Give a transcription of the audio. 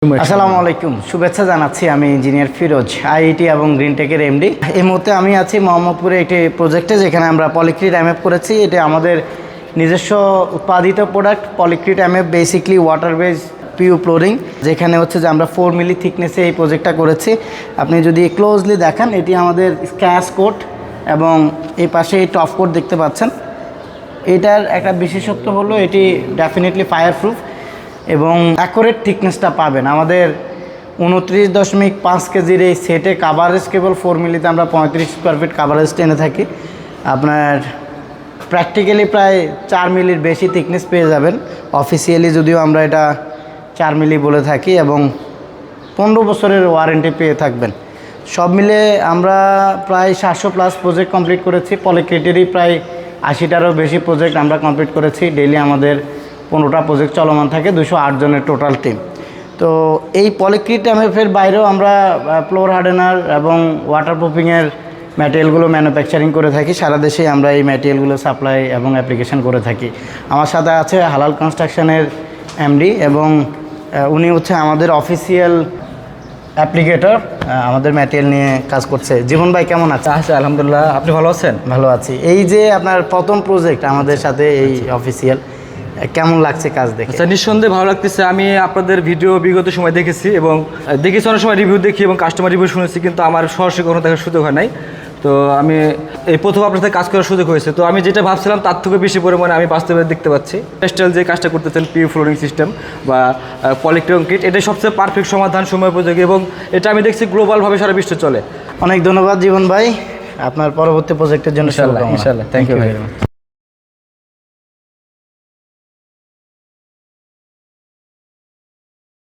আসসালামু আলাইকুম, শুভেচ্ছা জানাচ্ছি। আমি ইঞ্জিনিয়ার ফিরোজ, আইআইটি এবং গ্রিনটেকের এমডি। এই মুহূর্তে আমি আছি মোহাম্মদপুরে একটি প্রজেক্টে, যেখানে আমরা পলিক্রিট এমএফ করেছি। এটা আমাদের নিজস্ব উৎপাদিত product. Polycrete MF basically water base PU flooring, যেখানে হচ্ছে যে আমরা 4 মিলি থিকনেসে এই প্রজেক্টটা করেছি। আপনি যদি ক্লোজলি দেখেন, এটি আমাদের স্ক্যাচ কোট এবং এই পাশে এই টপ কোট দেখতে পাচ্ছেন। এটার একটা বিশেষত্ব হলো এটি ডেফিনেটলি ফায়ার প্রুফ এবং অ্যাকুরেট থিকনেসটা পাবেন। আমাদের 29.5 কেজির এই সেটে কাভারেজ কেবল 4 মিলিতে আমরা 35 স্কোয়ার ফিট কাভারেজ টেনে থাকি। আপনার প্র্যাকটিক্যালি প্রায় 4 মিলির বেশি থিকনেস পেয়ে যাবেন। অফিসিয়ালি যদিও আমরা এটা 4 মিলি বলে থাকি এবং 15 বছরের ওয়ারেন্টি পেয়ে থাকবেন। সব মিলে আমরা প্রায় 700+ প্রজেক্ট কমপ্লিট করেছি। পলিক্রিটেরই প্রায় 80টারও বেশি প্রজেক্ট আমরা কমপ্লিট করেছি। ডেইলি আমাদের 15টা প্রজেক্ট চলমান থাকে, 208 জনের টোটাল টিম। তো এই পলিক্রিট এমএফের বাইরেও আমরা ফ্লোর হার্ডেনার এবং ওয়াটারপ্রুফিংয়ের ম্যাটেরিয়ালগুলো ম্যানুফ্যাকচারিং করে থাকি। সারা দেশেই আমরা এই ম্যাটেরিয়ালগুলো সাপ্লাই এবং অ্যাপ্লিকেশন করে থাকি। আমার সাথে আছে হালাল কনস্ট্রাকশনের এমডি এবং উনি হচ্ছে আমাদের অফিসিয়াল অ্যাপ্লিকেটর, আমাদের ম্যাটেরিয়াল নিয়ে কাজ করছে। জীবন ভাই কেমন আছে? আচ্ছা, আলহামদুলিল্লাহ। আপনি ভালো আছেন? ভালো আছি। এই যে আপনার প্রথম প্রজেক্ট আমাদের সাথে এই অফিসিয়াল, কেমন লাগছে কাজ দেখে? আচ্ছা, নিঃসন্দেহে ভালো লাগতেছে। আমি আপনাদের ভিডিও বিগত সময় দেখেছি এবং দেখেছি, অনেক সময় রিভিউ দেখি এবং কাস্টমার রিভিউ শুনেছি, কিন্তু আমার সরাসরি কখনো দেখার সুযোগ হয় নাই। তো আমি এই প্রথম আপনার সাথে কাজ করার সুযোগ হয়েছে। তো আমি যেটা ভাবছিলাম তার থেকে বেশি পরিমাণে আমি বাস্তবে দেখতে পাচ্ছি। টেক্সটাইল যে কাজটা করতেছেন, পিউ ফ্লোরিং সিস্টেম বা পলিক্রিট, এটাই সবচেয়ে পারফেক্ট সমাধান, সময় উপযোগী এবং এটা আমি দেখছি গ্লোবালভাবে সারা বিশ্বে চলে। অনেক ধন্যবাদ জীবন ভাই, আপনার পরবর্তী প্রজেক্টের জন্য। ইনশাআল্লাহ, থ্যাংক ইউ ভাই।